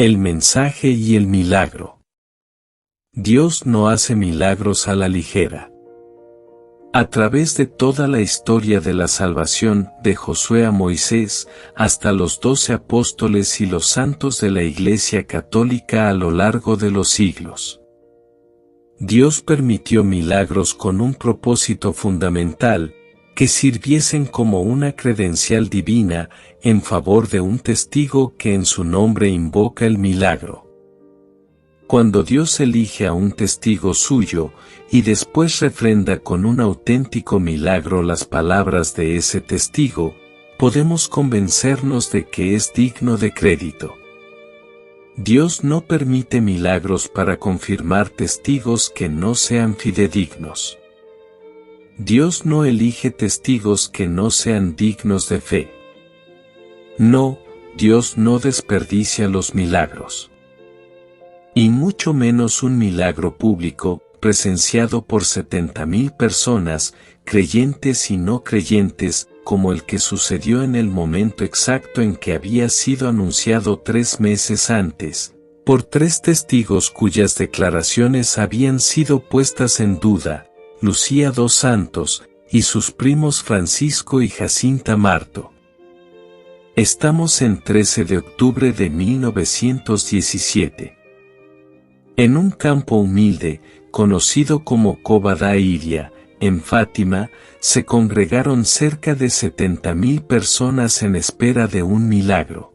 El mensaje y el milagro. Dios no hace milagros a la ligera. A través de toda la historia de la salvación, de Josué a Moisés, hasta los 12 apóstoles y los santos de la Iglesia Católica a lo largo de los siglos, Dios permitió milagros con un propósito fundamental, que sirviesen como una credencial divina en favor de un testigo que en su nombre invoca el milagro. Cuando Dios elige a un testigo suyo, y después refrenda con un auténtico milagro las palabras de ese testigo, podemos convencernos de que es digno de crédito. Dios no permite milagros para confirmar testigos que no sean fidedignos. Dios no elige testigos que no sean dignos de fe. No, Dios no desperdicia los milagros. Y mucho menos un milagro público, presenciado por 70,000 personas, creyentes y no creyentes, como el que sucedió en el momento exacto en que había sido anunciado 3 meses antes, por 3 testigos cuyas declaraciones habían sido puestas en duda, Lucía dos Santos, y sus primos Francisco y Jacinta Marto. Estamos en 13 de octubre de 1917. En un campo humilde, conocido como Cova da Iria, en Fátima, se congregaron cerca de 70,000 personas en espera de un milagro.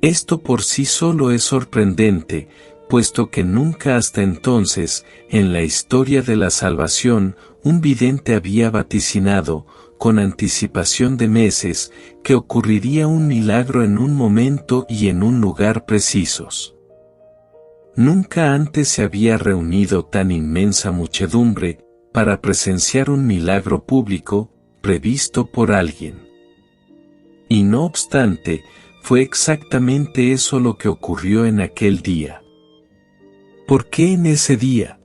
Esto por sí solo es sorprendente, puesto que nunca hasta entonces, en la historia de la salvación, un vidente había vaticinado, con anticipación de meses, que ocurriría un milagro en un momento y en un lugar precisos. Nunca antes se había reunido tan inmensa muchedumbre, para presenciar un milagro público, previsto por alguien. Y no obstante, fue exactamente eso lo que ocurrió en aquel día. ¿Por qué en ese día?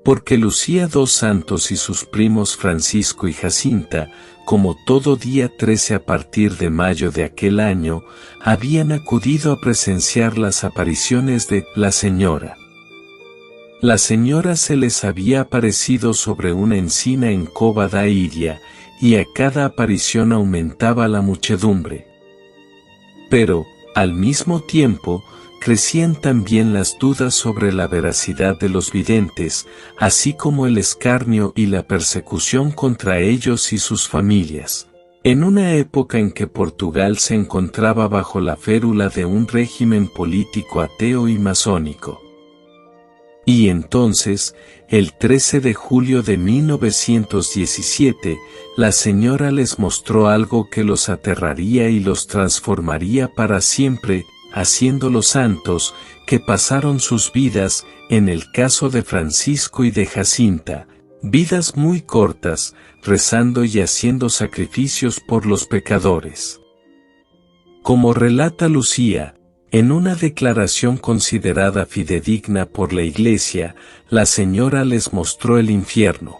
Porque Lucía dos Santos y sus primos Francisco y Jacinta, como todo día 13 a partir de mayo de aquel año, habían acudido a presenciar las apariciones de la Señora. La Señora se les había aparecido sobre una encina en Cova da Iria, y a cada aparición aumentaba la muchedumbre. Pero, al mismo tiempo, crecían también las dudas sobre la veracidad de los videntes, así como el escarnio y la persecución contra ellos y sus familias. En una época en que Portugal se encontraba bajo la férula de un régimen político ateo y masónico. Y entonces, el 13 de julio de 1917, la Señora les mostró algo que los aterraría y los transformaría para siempre, haciéndolos santos, que pasaron sus vidas, en el caso de Francisco y de Jacinta, vidas muy cortas, rezando y haciendo sacrificios por los pecadores. Como relata Lucía, en una declaración considerada fidedigna por la Iglesia, la Señora les mostró el infierno.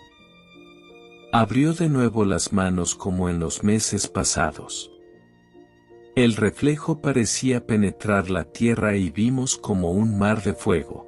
Abrió de nuevo las manos como en los meses pasados. El reflejo parecía penetrar la tierra y vimos como un mar de fuego.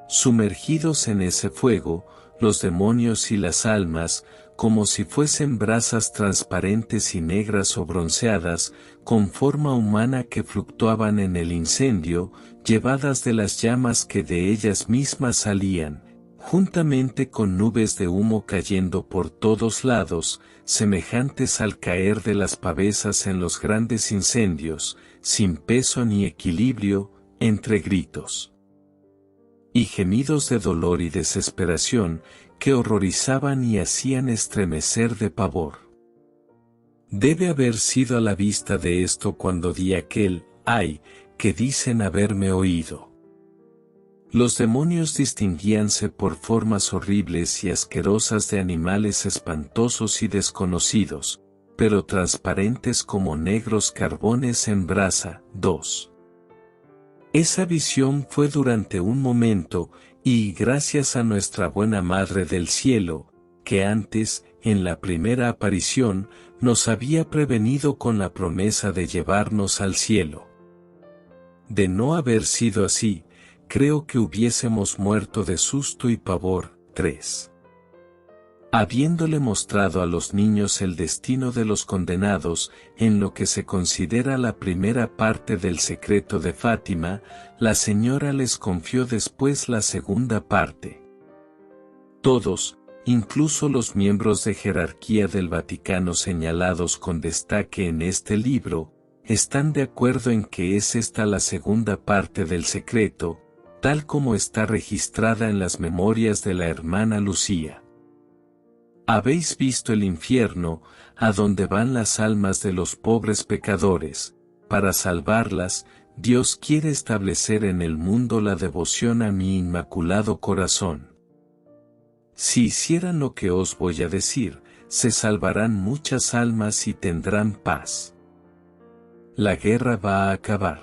Sumergidos en ese fuego, los demonios y las almas, como si fuesen brasas transparentes y negras o bronceadas, con forma humana que fluctuaban en el incendio, llevadas de las llamas que de ellas mismas salían, juntamente con nubes de humo cayendo por todos lados, semejantes al caer de las pavesas en los grandes incendios, sin peso ni equilibrio, entre gritos y gemidos de dolor y desesperación, que horrorizaban y hacían estremecer de pavor. Debe haber sido a la vista de esto cuando di aquel, ay, que dicen haberme oído. Los demonios distinguíanse por formas horribles y asquerosas de animales espantosos y desconocidos, pero transparentes como negros carbones en brasa. 2. Esa visión fue durante un momento, y gracias a nuestra buena Madre del Cielo, que antes, en la primera aparición, nos había prevenido con la promesa de llevarnos al cielo. De no haber sido así, creo que hubiésemos muerto de susto y pavor. 3. Habiéndole mostrado a los niños el destino de los condenados, en lo que se considera la primera parte del secreto de Fátima, la señora les confió después la segunda parte. Todos, incluso los miembros de jerarquía del Vaticano señalados con destaque en este libro, están de acuerdo en que es esta la segunda parte del secreto, tal como está registrada en las memorias de la hermana Lucía. Habéis visto el infierno, a donde van las almas de los pobres pecadores. Para salvarlas, Dios quiere establecer en el mundo la devoción a mi inmaculado corazón. Si hicieran lo que os voy a decir, se salvarán muchas almas y tendrán paz. La guerra va a acabar.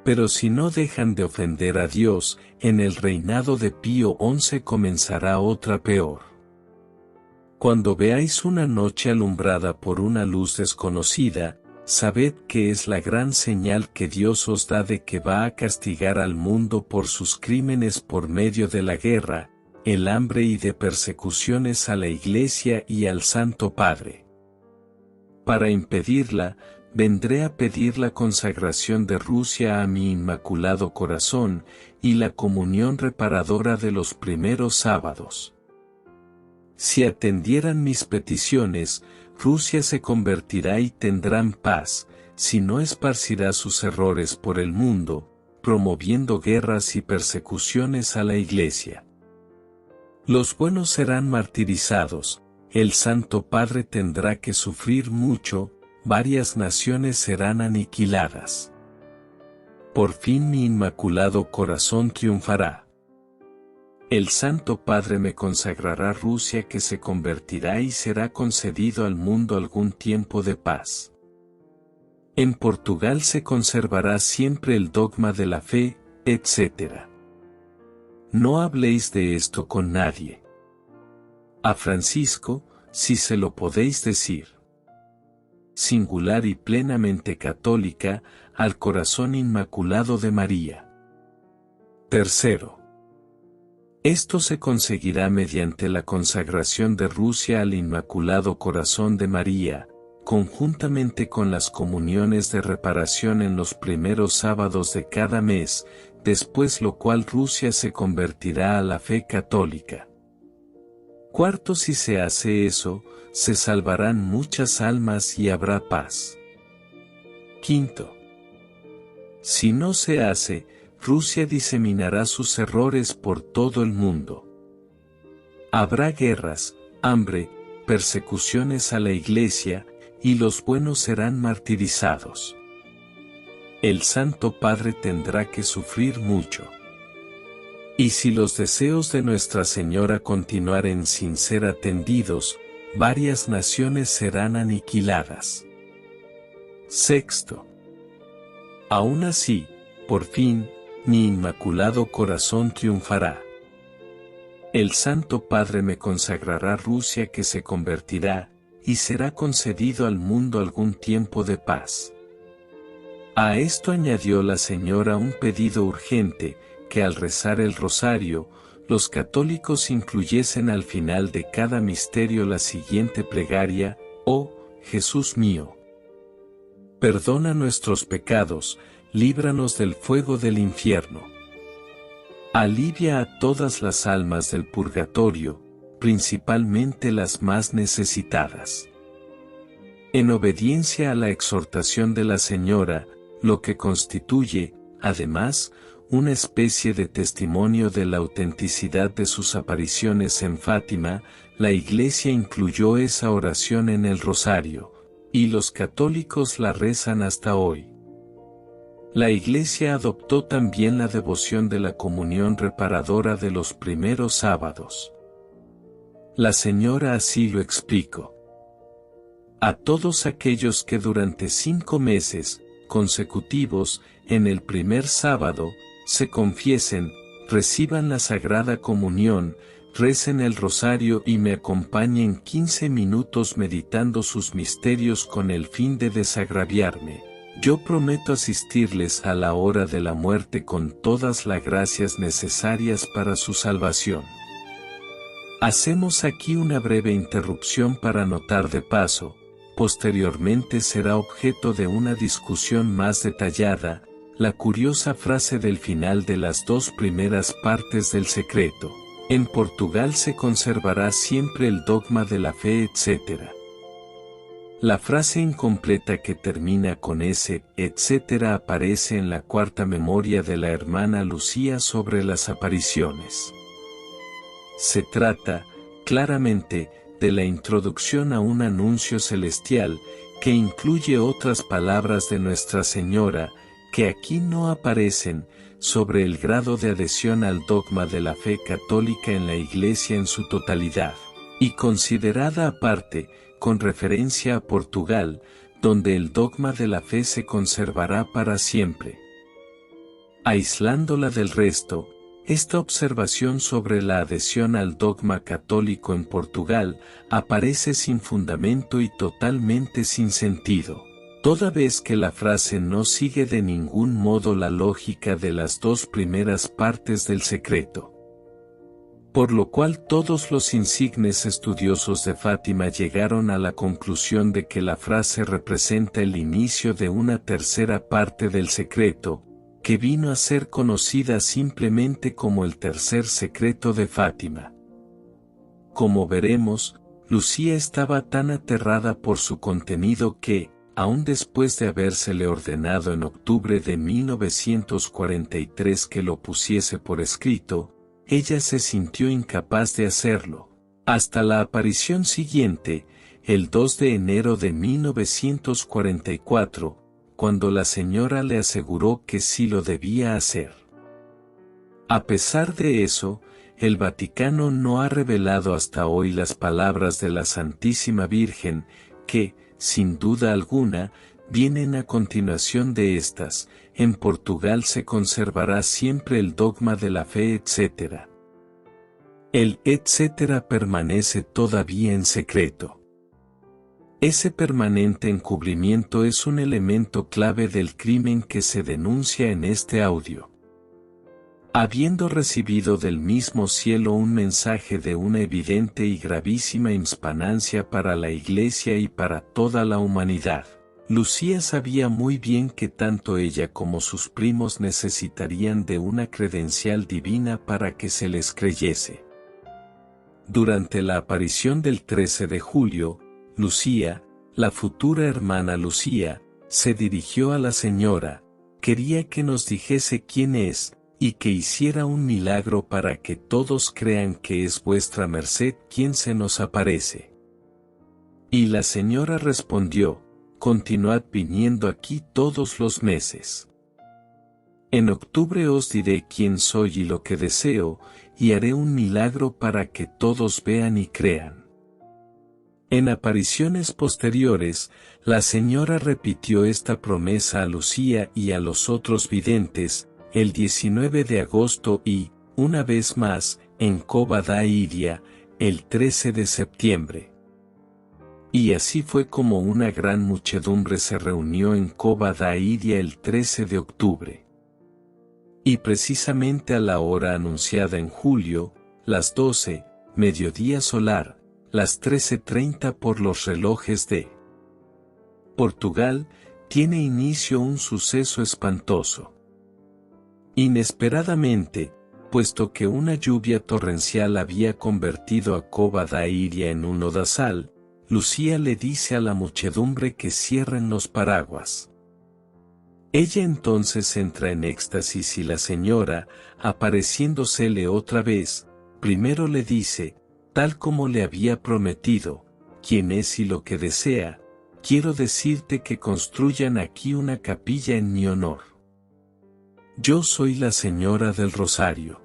Pero si no dejan de ofender a Dios, en el reinado de Pío XI comenzará otra peor. Cuando veáis una noche alumbrada por una luz desconocida, sabed que es la gran señal que Dios os da de que va a castigar al mundo por sus crímenes por medio de la guerra, el hambre y de persecuciones a la Iglesia y al Santo Padre. Para impedirla, vendré a pedir la consagración de Rusia a mi Inmaculado Corazón y la comunión reparadora de los primeros sábados. Si atendieran mis peticiones, Rusia se convertirá y tendrán paz, si no esparcirá sus errores por el mundo, promoviendo guerras y persecuciones a la Iglesia. Los buenos serán martirizados, el Santo Padre tendrá que sufrir mucho, varias naciones serán aniquiladas. Por fin mi Inmaculado Corazón triunfará. El Santo Padre me consagrará Rusia que se convertirá y será concedido al mundo algún tiempo de paz. En Portugal se conservará siempre el dogma de la fe, etc. No habléis de esto con nadie. A Francisco, si se lo podéis decir. Singular y plenamente católica, al corazón inmaculado de María. 3. Esto se conseguirá mediante la consagración de Rusia al Inmaculado Corazón de María, conjuntamente con las comuniones de reparación en los primeros sábados de cada mes, después lo cual Rusia se convertirá a la fe católica. 4. Si se hace eso, se salvarán muchas almas y habrá paz. 5. Si no se hace, Rusia diseminará sus errores por todo el mundo. Habrá guerras, hambre, persecuciones a la Iglesia, y los buenos serán martirizados. El Santo Padre tendrá que sufrir mucho. Y si los deseos de Nuestra Señora continuaren sin ser atendidos, varias naciones serán aniquiladas. 6. Aún así, por fin, mi Inmaculado Corazón triunfará. El Santo Padre me consagrará Rusia que se convertirá, y será concedido al mundo algún tiempo de paz. A esto añadió la señora un pedido urgente, que al rezar el rosario, los católicos incluyesen al final de cada misterio la siguiente plegaria: «Oh, Jesús mío, perdona nuestros pecados, líbranos del fuego del infierno. Alivia a todas las almas del purgatorio, principalmente las más necesitadas». En obediencia a la exhortación de la señora, lo que constituye, además, una especie de testimonio de la autenticidad de sus apariciones en Fátima, la Iglesia incluyó esa oración en el rosario, y los católicos la rezan hasta hoy. La Iglesia adoptó también la devoción de la comunión reparadora de los primeros sábados. La señora así lo explicó. A todos aquellos que durante 5 meses consecutivos, en el primer sábado, se confiesen, reciban la Sagrada Comunión, recen el rosario y me acompañen 15 minutos meditando sus misterios con el fin de desagraviarme, Yo prometo asistirles a la hora de la muerte con todas las gracias necesarias para su salvación. Hacemos aquí una breve interrupción para notar de paso, posteriormente será objeto de una discusión más detallada, la curiosa frase del final de las dos primeras partes del secreto. En Portugal se conservará siempre el dogma de la fe, etc. La frase incompleta que termina con ese, etcétera, aparece en la cuarta memoria de la hermana Lucía sobre las apariciones. Se trata, claramente, de la introducción a un anuncio celestial, que incluye otras palabras de Nuestra Señora, que aquí no aparecen, sobre el grado de adhesión al dogma de la fe católica en la Iglesia en su totalidad, y considerada aparte, con referencia a Portugal, donde el dogma de la fe se conservará para siempre. Aislándola del resto, esta observación sobre la adhesión al dogma católico en Portugal aparece sin fundamento y totalmente sin sentido, toda vez que la frase no sigue de ningún modo la lógica de las dos primeras partes del secreto. Por lo cual todos los insignes estudiosos de Fátima llegaron a la conclusión de que la frase representa el inicio de una tercera parte del secreto, que vino a ser conocida simplemente como el tercer secreto de Fátima. Como veremos, Lucía estaba tan aterrada por su contenido que, aun después de habérsele ordenado en octubre de 1943 que lo pusiese por escrito, ella se sintió incapaz de hacerlo, hasta la aparición siguiente, el 2 de enero de 1944, cuando la señora le aseguró que sí lo debía hacer. A pesar de eso, el Vaticano no ha revelado hasta hoy las palabras de la Santísima Virgen, que, sin duda alguna, vienen a continuación de estas. En Portugal se conservará siempre el dogma de la fe, etc. El etcétera permanece todavía en secreto. Ese permanente encubrimiento es un elemento clave del crimen que se denuncia en este audio. Habiendo recibido del mismo cielo un mensaje de una evidente y gravísima impanancia para la Iglesia y para toda la humanidad, Lucía sabía muy bien que tanto ella como sus primos necesitarían de una credencial divina para que se les creyese. Durante la aparición del 13 de julio, Lucía, la futura hermana Lucía, se dirigió a la señora, quería que nos dijese quién es, y que hiciera un milagro para que todos crean que es vuestra merced quien se nos aparece. Y la señora respondió, continuad viniendo aquí todos los meses. En octubre os diré quién soy y lo que deseo, y haré un milagro para que todos vean y crean. En apariciones posteriores, la señora repitió esta promesa a Lucía y a los otros videntes, el 19 de agosto y, una vez más, en Cova da Iria, el 13 de septiembre. Y así fue como una gran muchedumbre se reunió en Cova da Iria el 13 de octubre. Y precisamente a la hora anunciada en julio, las 12, mediodía solar, las 13:30 por los relojes de Portugal, tiene inicio un suceso espantoso. Inesperadamente, puesto que una lluvia torrencial había convertido a Cova da Iria en un lodazal, Lucía le dice a la muchedumbre que cierren los paraguas. Ella entonces entra en éxtasis y la señora, apareciéndosele otra vez, primero le dice, tal como le había prometido, quién es y lo que desea, quiero decirte que construyan aquí una capilla en mi honor. Yo soy la Señora del Rosario.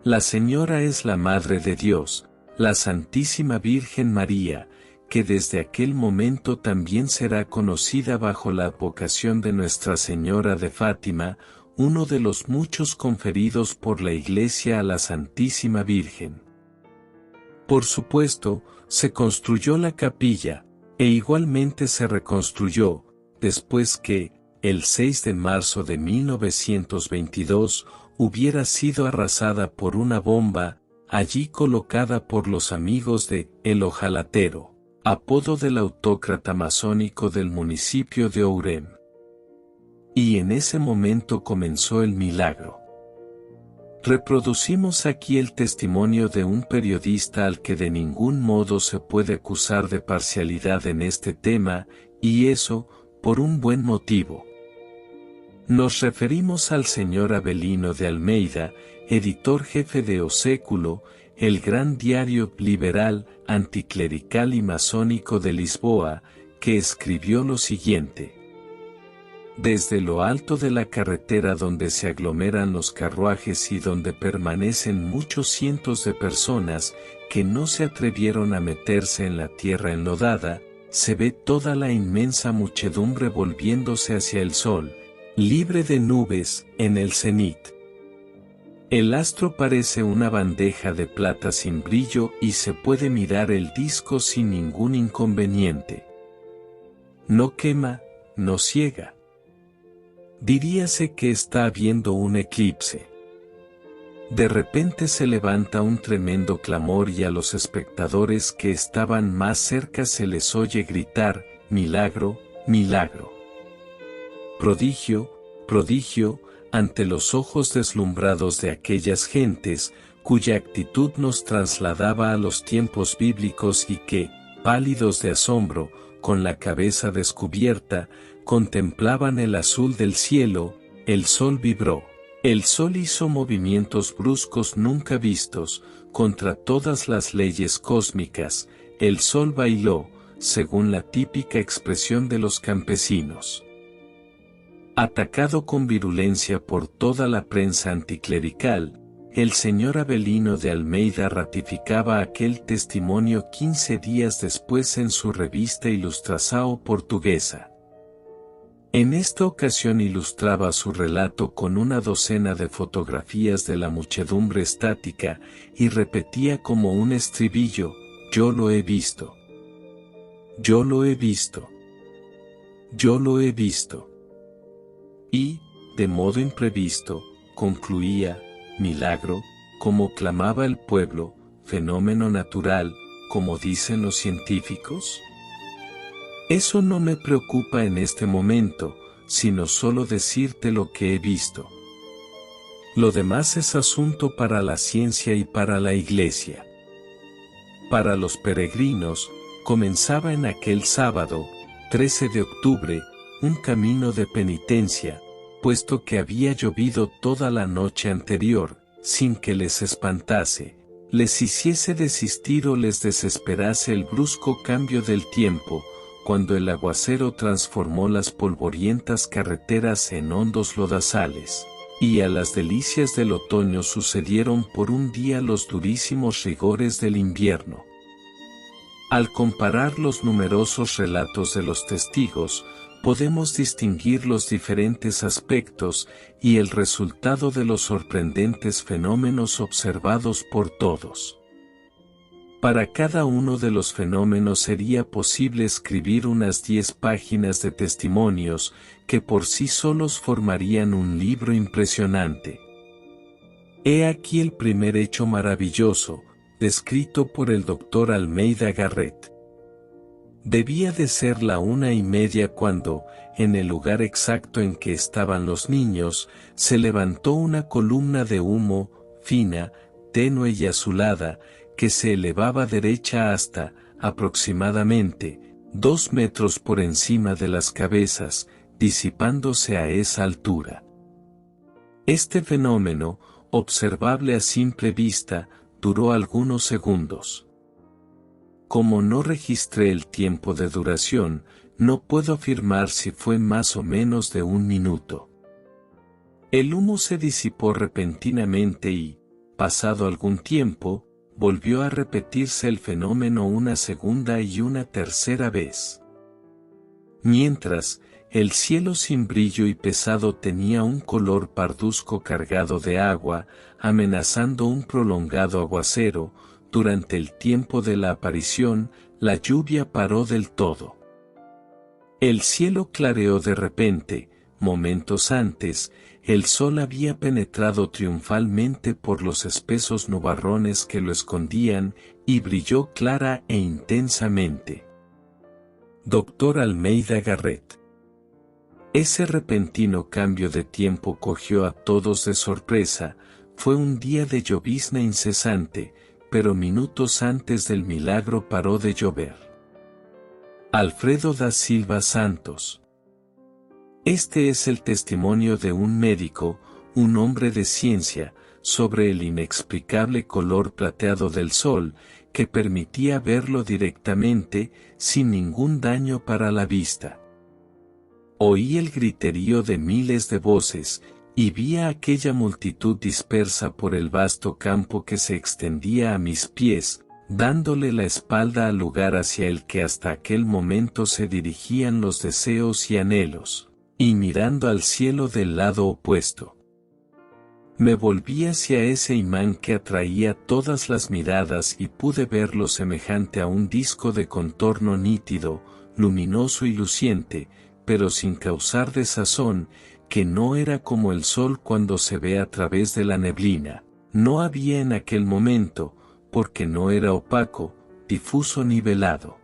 La Señora es la Madre de Dios, la Santísima Virgen María, que desde aquel momento también será conocida bajo la advocación de Nuestra Señora de Fátima, uno de los muchos conferidos por la Iglesia a la Santísima Virgen. Por supuesto, se construyó la capilla, e igualmente se reconstruyó, después que, el 6 de marzo de 1922, hubiera sido arrasada por una bomba, allí colocada por los amigos de El Ojalatero, apodo del autócrata masónico del municipio de Ourem. Y en ese momento comenzó el milagro. Reproducimos aquí el testimonio de un periodista al que de ningún modo se puede acusar de parcialidad en este tema, y eso, por un buen motivo. Nos referimos al señor Avelino de Almeida, editor jefe de O Século, el gran diario liberal, anticlerical y masónico de Lisboa, que escribió lo siguiente. Desde lo alto de la carretera donde se aglomeran los carruajes y donde permanecen muchos cientos de personas que no se atrevieron a meterse en la tierra enlodada, se ve toda la inmensa muchedumbre volviéndose hacia el sol, libre de nubes, en el cenit. El astro parece una bandeja de plata sin brillo y se puede mirar el disco sin ningún inconveniente. No quema, no ciega. Diríase que está habiendo un eclipse. De repente se levanta un tremendo clamor y a los espectadores que estaban más cerca se les oye gritar, milagro, milagro. Prodigio, prodigio, ante los ojos deslumbrados de aquellas gentes, cuya actitud nos trasladaba a los tiempos bíblicos y que, pálidos de asombro, con la cabeza descubierta, contemplaban el azul del cielo, el sol vibró. El sol hizo movimientos bruscos nunca vistos, contra todas las leyes cósmicas, el sol bailó, según la típica expresión de los campesinos. Atacado con virulencia por toda la prensa anticlerical, el señor Avelino de Almeida ratificaba aquel testimonio 15 días después en su revista Ilustração Portuguesa. En esta ocasión ilustraba su relato con una docena de fotografías de la muchedumbre estática y repetía como un estribillo, yo lo he visto. Yo lo he visto. Yo lo he visto. Y, de modo imprevisto, concluía, milagro, como clamaba el pueblo, fenómeno natural, como dicen los científicos. Eso no me preocupa en este momento, sino solo decirte lo que he visto. Lo demás es asunto para la ciencia y para la Iglesia. Para los peregrinos, comenzaba en aquel sábado, 13 de octubre, un camino de penitencia, puesto que había llovido toda la noche anterior, sin que les espantase, les hiciese desistir o les desesperase el brusco cambio del tiempo, cuando el aguacero transformó las polvorientas carreteras en hondos lodazales, y a las delicias del otoño sucedieron por un día los durísimos rigores del invierno. Al comparar los numerosos relatos de los testigos, podemos distinguir los diferentes aspectos y el resultado de los sorprendentes fenómenos observados por todos. Para cada uno de los fenómenos sería posible escribir unas 10 páginas de testimonios que por sí solos formarían un libro impresionante. He aquí el primer hecho maravilloso, descrito por el doctor Almeida Garrett. Debía de ser la 1:30 cuando, en el lugar exacto en que estaban los niños, se levantó una columna de humo, fina, tenue y azulada, que se elevaba derecha hasta, aproximadamente, 2 metros por encima de las cabezas, disipándose a esa altura. Este fenómeno, observable a simple vista, duró algunos segundos. Como no registré el tiempo de duración, no puedo afirmar si fue más o menos de 1 minuto. El humo se disipó repentinamente y, pasado algún tiempo, volvió a repetirse el fenómeno una segunda y una tercera vez. Mientras, el cielo sin brillo y pesado tenía un color parduzco cargado de agua, amenazando un prolongado aguacero. Durante el tiempo de la aparición, la lluvia paró del todo. El cielo clareó de repente. Momentos antes, el sol había penetrado triunfalmente por los espesos nubarrones que lo escondían, y brilló clara e intensamente. Doctor Almeida Garrett. Ese repentino cambio de tiempo cogió a todos de sorpresa. Fue un día de llovizna incesante, pero minutos antes del milagro paró de llover. Alfredo da Silva Santos. Este es el testimonio de un médico, un hombre de ciencia, sobre el inexplicable color plateado del sol, que permitía verlo directamente, sin ningún daño para la vista. Oí el griterío de miles de voces, y vi a aquella multitud dispersa por el vasto campo que se extendía a mis pies, dándole la espalda al lugar hacia el que hasta aquel momento se dirigían los deseos y anhelos, y mirando al cielo del lado opuesto. Me volví hacia ese imán que atraía todas las miradas y pude verlo semejante a un disco de contorno nítido, luminoso y luciente, pero sin causar desazón, que no era como el sol cuando se ve a través de la neblina. No había en aquel momento, porque no era opaco, difuso ni velado.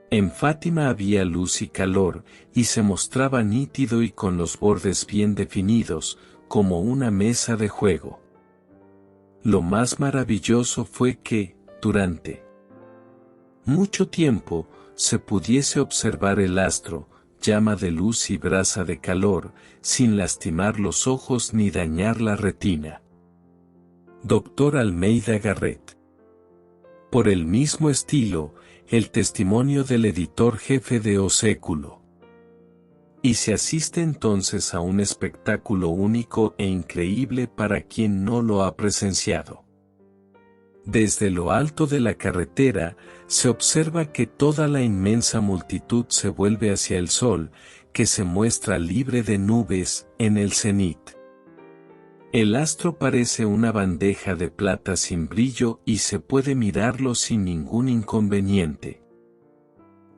En Fátima había luz y calor, y se mostraba nítido y con los bordes bien definidos, como una mesa de juego. Lo más maravilloso fue que, durante mucho tiempo, se pudiese observar el astro, llama de luz y brasa de calor, sin lastimar los ojos ni dañar la retina. Doctor Almeida Garrett. Por el mismo estilo, el testimonio del editor jefe de O Século. Y se asiste entonces a un espectáculo único e increíble para quien no lo ha presenciado. Desde lo alto de la carretera, se observa que toda la inmensa multitud se vuelve hacia el sol, que se muestra libre de nubes, en el cenit. El astro parece una bandeja de plata sin brillo y se puede mirarlo sin ningún inconveniente.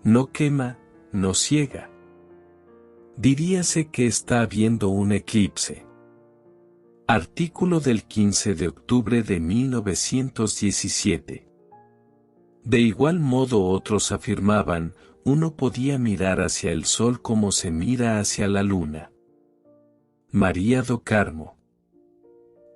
No quema, no ciega. Diríase que está habiendo un eclipse. Artículo del 15 de octubre de 1917. De igual modo otros afirmaban, uno podía mirar hacia el sol como se mira hacia la luna. María do Carmo.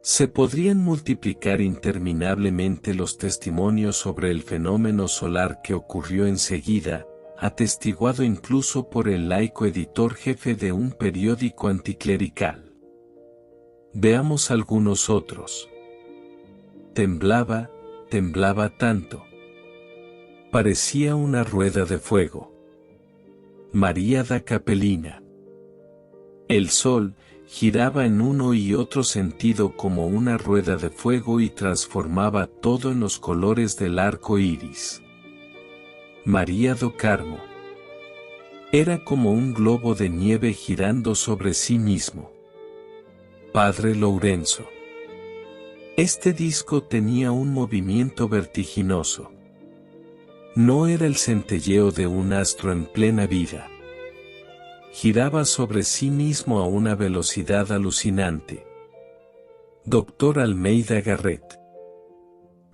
Se podrían multiplicar interminablemente los testimonios sobre el fenómeno solar que ocurrió enseguida, atestiguado incluso por el laico editor jefe de un periódico anticlerical. Veamos algunos otros. Temblaba tanto. Parecía una rueda de fuego. María da Capellina. El sol giraba en uno y otro sentido como una rueda de fuego y transformaba todo en los colores del arco iris. María do Carmo. Era como un globo de nieve girando sobre sí mismo. Padre Lourenço. Este disco tenía un movimiento vertiginoso. No era el centelleo de un astro en plena vida. Giraba sobre sí mismo a una velocidad alucinante. Doctor Almeida Garrett.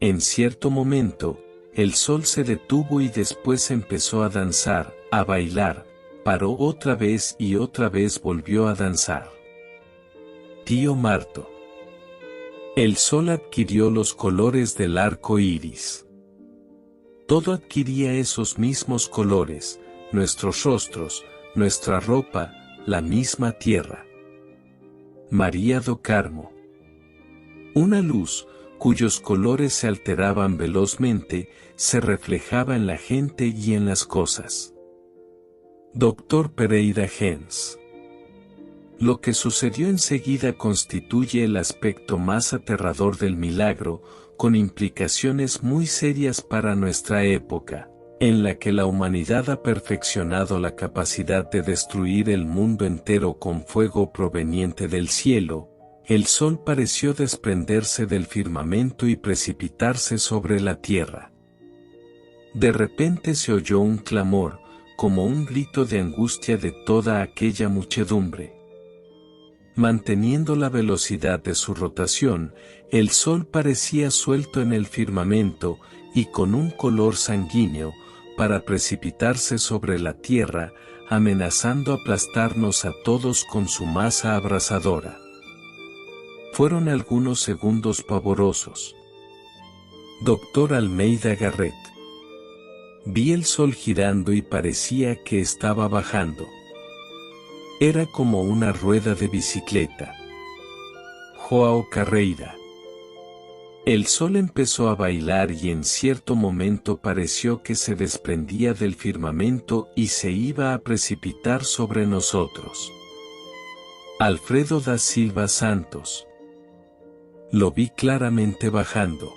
En cierto momento, el sol se detuvo y después empezó a danzar, a bailar, paró otra vez y otra vez volvió a danzar. Tío Marto. El sol adquirió los colores del arco iris. Todo adquiría esos mismos colores, nuestros rostros, nuestra ropa, la misma tierra. María do Carmo. Una luz, cuyos colores se alteraban velozmente, se reflejaba en la gente y en las cosas. Doctor Pereira Gens. Lo que sucedió enseguida constituye el aspecto más aterrador del milagro, con implicaciones muy serias para nuestra época, en la que la humanidad ha perfeccionado la capacidad de destruir el mundo entero con fuego proveniente del cielo. El sol pareció desprenderse del firmamento y precipitarse sobre la tierra. De repente se oyó un clamor, como un grito de angustia de toda aquella muchedumbre. Manteniendo la velocidad de su rotación, el sol parecía suelto en el firmamento y con un color sanguíneo, para precipitarse sobre la tierra, amenazando aplastarnos a todos con su masa abrasadora. Fueron algunos segundos pavorosos. Dr. Almeida Garrett. Vi el sol girando y parecía que estaba bajando. Era como una rueda de bicicleta. João Carreira. El sol empezó a bailar y en cierto momento pareció que se desprendía del firmamento y se iba a precipitar sobre nosotros. Alfredo da Silva Santos. Lo vi claramente bajando.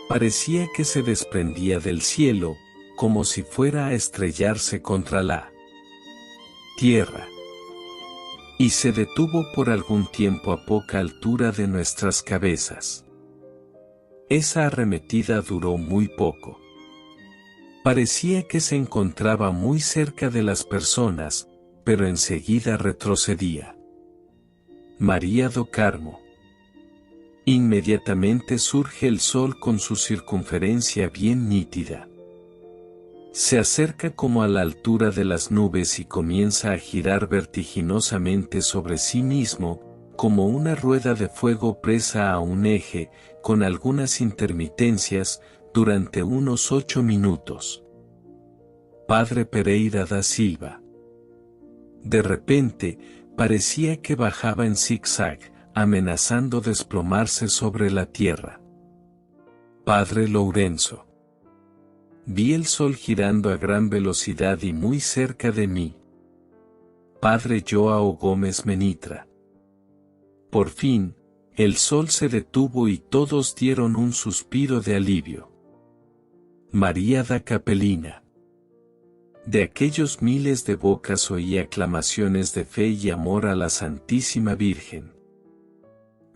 Parecía que se desprendía del cielo, como si fuera a estrellarse contra la tierra. Y se detuvo por algún tiempo a poca altura de nuestras cabezas. Esa arremetida duró muy poco. Parecía que se encontraba muy cerca de las personas, pero enseguida retrocedía. María do Carmo. Inmediatamente surge el sol con su circunferencia bien nítida. Se acerca como a la altura de las nubes y comienza a girar vertiginosamente sobre sí mismo, como una rueda de fuego presa a un eje, con algunas intermitencias, durante unos 8 minutos. Padre Pereira da Silva. De repente, parecía que bajaba en zigzag, amenazando desplomarse sobre la tierra. Padre Lourenço. Vi el sol girando a gran velocidad y muy cerca de mí. Padre João Gómez Menitra. Por fin, el sol se detuvo y todos dieron un suspiro de alivio. María da Capelina. De aquellos miles de bocas oí aclamaciones de fe y amor a la Santísima Virgen.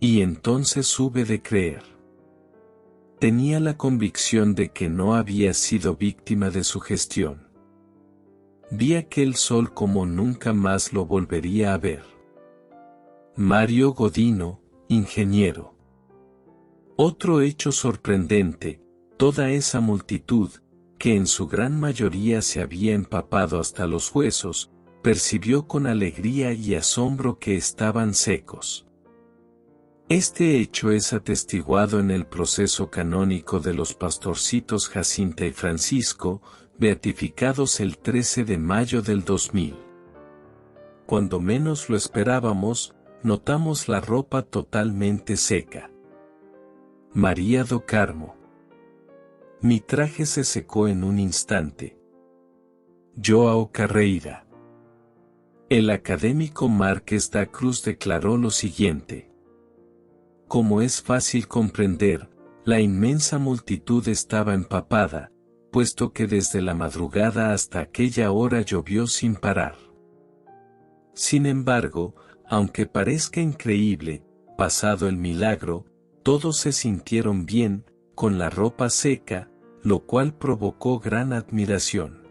Y entonces hube de creer. Tenía la convicción de que no había sido víctima de sugestión. Vi aquel sol como nunca más lo volvería a ver. Mario Godino, ingeniero. Otro hecho sorprendente, toda esa multitud, que en su gran mayoría se había empapado hasta los huesos, percibió con alegría y asombro que estaban secos. Este hecho es atestiguado en el proceso canónico de los pastorcitos Jacinta y Francisco, beatificados el 13 de mayo del 2000. Cuando menos lo esperábamos, notamos la ropa totalmente seca. María do Carmo. Mi traje se secó en un instante. João Carreira. El académico Márquez da Cruz declaró lo siguiente. Como es fácil comprender, la inmensa multitud estaba empapada, puesto que desde la madrugada hasta aquella hora llovió sin parar. Sin embargo, aunque parezca increíble, pasado el milagro, todos se sintieron bien, con la ropa seca, lo cual provocó gran admiración.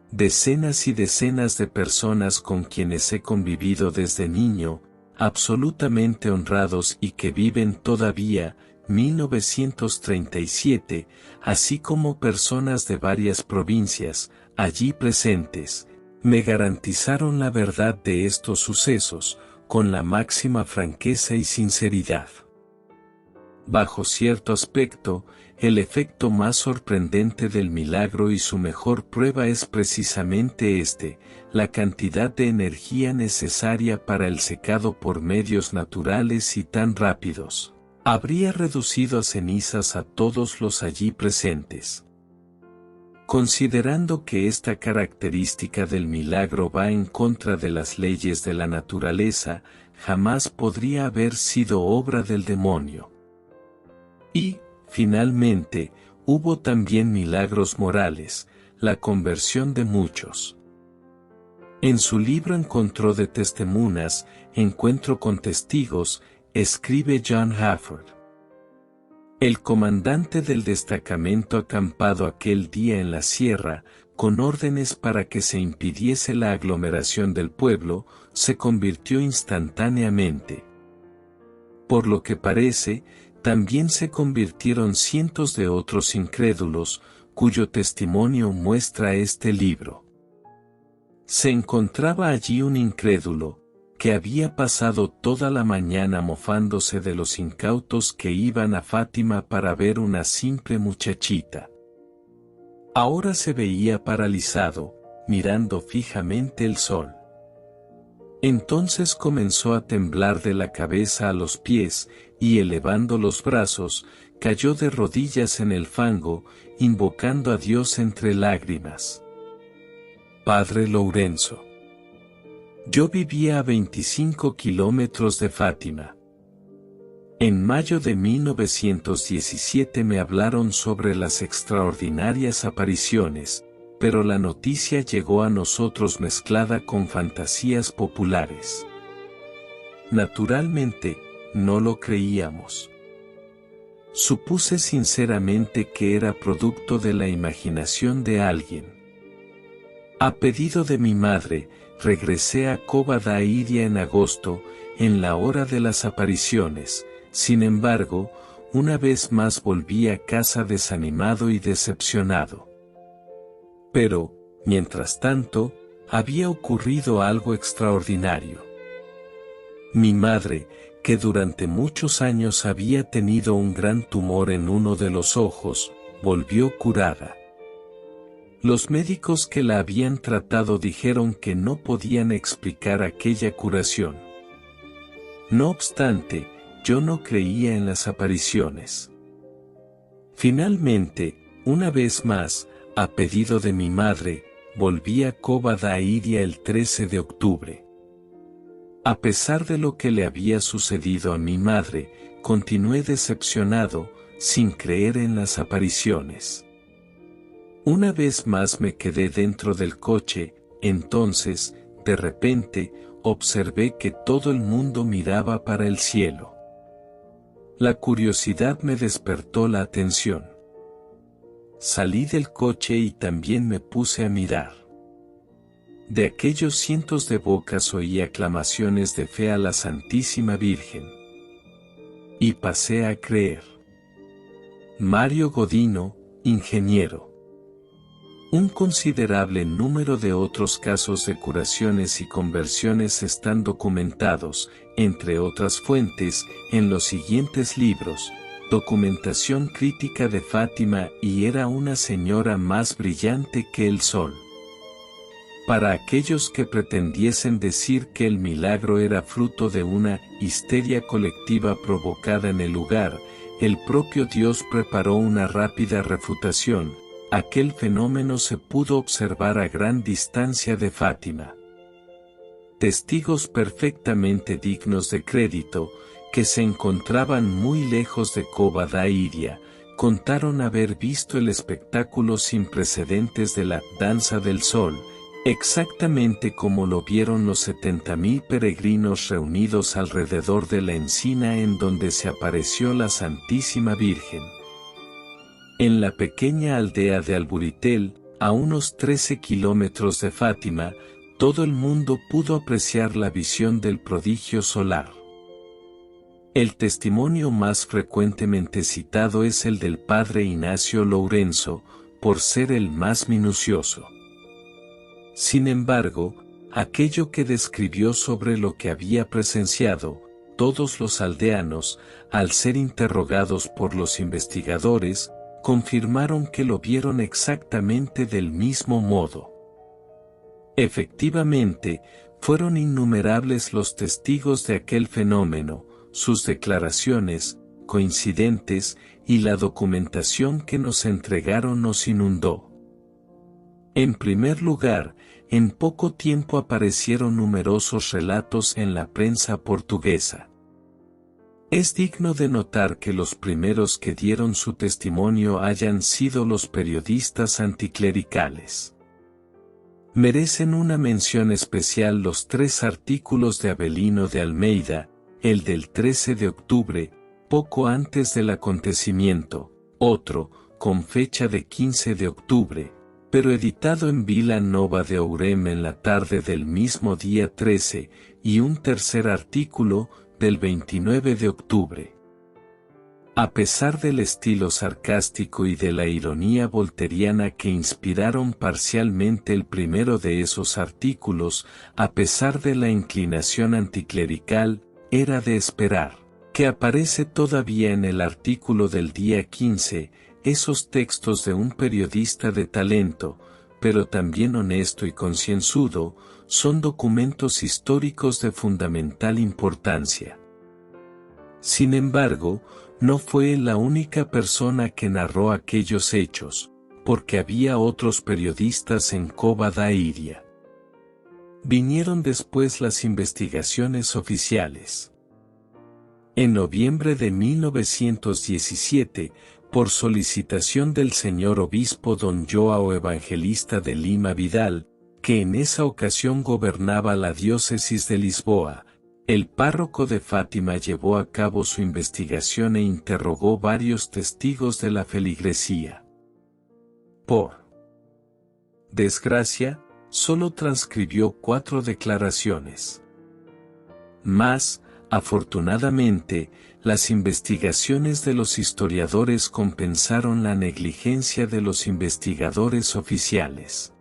Decenas y decenas de personas con quienes he convivido desde niño, absolutamente honrados y que viven todavía, 1937, así como personas de varias provincias, allí presentes, me garantizaron la verdad de estos sucesos, con la máxima franqueza y sinceridad. Bajo cierto aspecto, el efecto más sorprendente del milagro y su mejor prueba es precisamente la cantidad de energía necesaria para el secado por medios naturales y tan rápidos. Habría reducido a cenizas a todos los allí presentes. Considerando que esta característica del milagro va en contra de las leyes de la naturaleza, jamás podría haber sido obra del demonio. Y, finalmente, hubo también milagros morales, la conversión de muchos. En su libro Encontró de Testemunhas, Encuentro con Testigos, escribe John Hafford. El comandante del destacamento acampado aquel día en la sierra, con órdenes para que se impidiese la aglomeración del pueblo, se convirtió instantáneamente. Por lo que parece, también se convirtieron cientos de otros incrédulos, cuyo testimonio muestra este libro. Se encontraba allí un incrédulo, que había pasado toda la mañana mofándose de los incautos que iban a Fátima para ver una simple muchachita. Ahora se veía paralizado, mirando fijamente el sol. Entonces comenzó a temblar de la cabeza a los pies, y elevando los brazos, cayó de rodillas en el fango, invocando a Dios entre lágrimas. Padre Lourenço. Yo vivía a 25 kilómetros de Fátima. En mayo de 1917 me hablaron sobre las extraordinarias apariciones, pero la noticia llegó a nosotros mezclada con fantasías populares. Naturalmente, no lo creíamos. Supuse sinceramente que era producto de la imaginación de alguien. A pedido de mi madre, regresé a Cova da Iria en agosto, en la hora de las apariciones. Sin embargo, una vez más volví a casa desanimado y decepcionado. Pero, mientras tanto, había ocurrido algo extraordinario. Mi madre, que durante muchos años había tenido un gran tumor en uno de los ojos, volvió curada. Los médicos que la habían tratado dijeron que no podían explicar aquella curación. No obstante, yo no creía en las apariciones. Finalmente, una vez más, a pedido de mi madre, volví a Cova da Iria el 13 de octubre. A pesar de lo que le había sucedido a mi madre, continué decepcionado, sin creer en las apariciones. Una vez más me quedé dentro del coche, entonces, de repente, observé que todo el mundo miraba para el cielo. La curiosidad me despertó la atención. Salí del coche y también me puse a mirar. De aquellos cientos de bocas oí aclamaciones de fe a la Santísima Virgen. Y pasé a creer. Mario Godino, ingeniero. Un considerable número de otros casos de curaciones y conversiones están documentados, entre otras fuentes, en los siguientes libros: Documentación crítica de Fátima y Era una señora más brillante que el sol. Para aquellos que pretendiesen decir que el milagro era fruto de una histeria colectiva provocada en el lugar, el propio Dios preparó una rápida refutación. Aquel fenómeno se pudo observar a gran distancia de Fátima. Testigos perfectamente dignos de crédito, que se encontraban muy lejos de Cova da Iria, contaron haber visto el espectáculo sin precedentes de la Danza del Sol, exactamente como lo vieron los 70.000 peregrinos reunidos alrededor de la encina en donde se apareció la Santísima Virgen. En la pequeña aldea de Alburitel, a unos 13 kilómetros de Fátima, todo el mundo pudo apreciar la visión del prodigio solar. El testimonio más frecuentemente citado es el del padre Ignacio Lourenço, por ser el más minucioso. Sin embargo, aquello que describió sobre lo que había presenciado, todos los aldeanos, al ser interrogados por los investigadores, confirmaron que lo vieron exactamente del mismo modo. Efectivamente, fueron innumerables los testigos de aquel fenómeno, sus declaraciones, coincidentes, y la documentación que nos entregaron nos inundó. En primer lugar, en poco tiempo aparecieron numerosos relatos en la prensa portuguesa. Es digno de notar que los primeros que dieron su testimonio hayan sido los periodistas anticlericales. Merecen una mención especial los 3 artículos de Avelino de Almeida, el del 13 de octubre, poco antes del acontecimiento, otro, con fecha de 15 de octubre, pero editado en Vila Nova de Ourem en la tarde del mismo día 13, y un tercer artículo, del 29 de octubre. A pesar del estilo sarcástico y de la ironía volteriana que inspiraron parcialmente el primero de esos artículos, a pesar de la inclinación anticlerical, era de esperar, que aparece todavía en el artículo del día 15, esos textos de un periodista de talento, pero también honesto y concienzudo, son documentos históricos de fundamental importancia. Sin embargo, no fue la única persona que narró aquellos hechos, porque había otros periodistas en Cova da Iria. Vinieron después las investigaciones oficiales. En noviembre de 1917, por solicitación del señor obispo don Joao Evangelista de Lima Vidal, que en esa ocasión gobernaba la diócesis de Lisboa, el párroco de Fátima llevó a cabo su investigación e interrogó varios testigos de la feligresía. Por desgracia, solo transcribió 4 declaraciones. Mas, afortunadamente, las investigaciones de los historiadores compensaron la negligencia de los investigadores oficiales.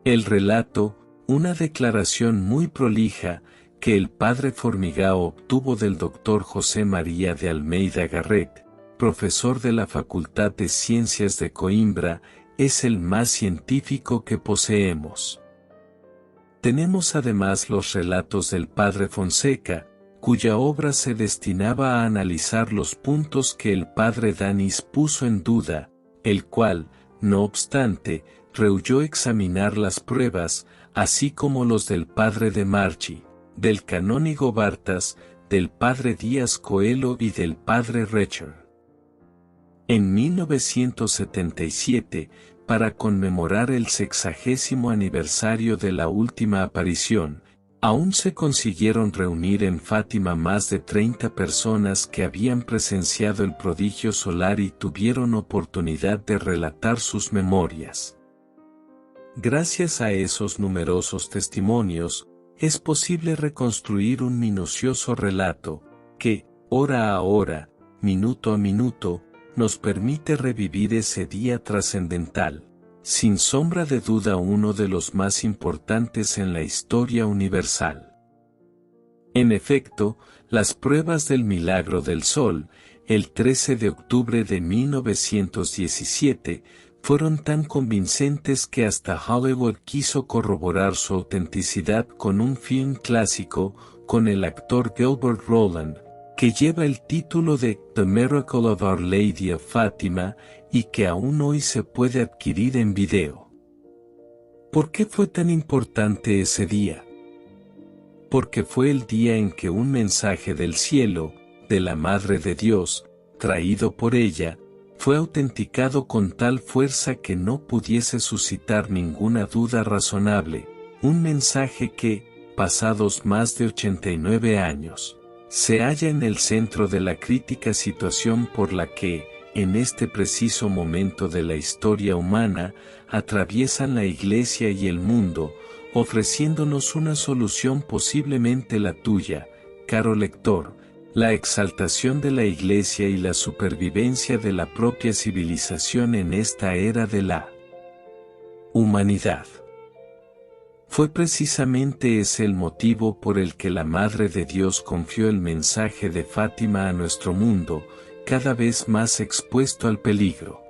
El relato, una declaración muy prolija, que el padre Formigao obtuvo del doctor José María de Almeida Garret, profesor de la Facultad de Ciencias de Coimbra, es el más científico que poseemos. Tenemos además los relatos del padre Fonseca, cuya obra se destinaba a analizar los puntos que el padre Danis puso en duda, el cual, no obstante, rehuyó examinar las pruebas, así como los del padre de Marchi, del canónigo Bartas, del padre Díaz Coelho y del padre Recher. En 1977, para conmemorar el 60º aniversario de la última aparición, aún se consiguieron reunir en Fátima más de 30 personas que habían presenciado el prodigio solar y tuvieron oportunidad de relatar sus memorias. Gracias a esos numerosos testimonios, es posible reconstruir un minucioso relato, que, hora a hora, minuto a minuto, nos permite revivir ese día trascendental, sin sombra de duda uno de los más importantes en la historia universal. En efecto, las pruebas del milagro del sol, el 13 de octubre de 1917, fueron tan convincentes que hasta Hollywood quiso corroborar su autenticidad con un film clásico, con el actor Gilbert Roland, que lleva el título de The Miracle of Our Lady of Fatima, y que aún hoy se puede adquirir en video. ¿Por qué fue tan importante ese día? Porque fue el día en que un mensaje del cielo, de la Madre de Dios, traído por ella, fue autenticado con tal fuerza que no pudiese suscitar ninguna duda razonable, un mensaje que, pasados más de 89 años, se halla en el centro de la crítica situación por la que, en este preciso momento de la historia humana, atraviesan la Iglesia y el mundo, ofreciéndonos una solución posiblemente la tuya, caro lector, la exaltación de la Iglesia y la supervivencia de la propia civilización en esta era de la humanidad. Fue precisamente ese el motivo por el que la Madre de Dios confió el mensaje de Fátima a nuestro mundo, cada vez más expuesto al peligro.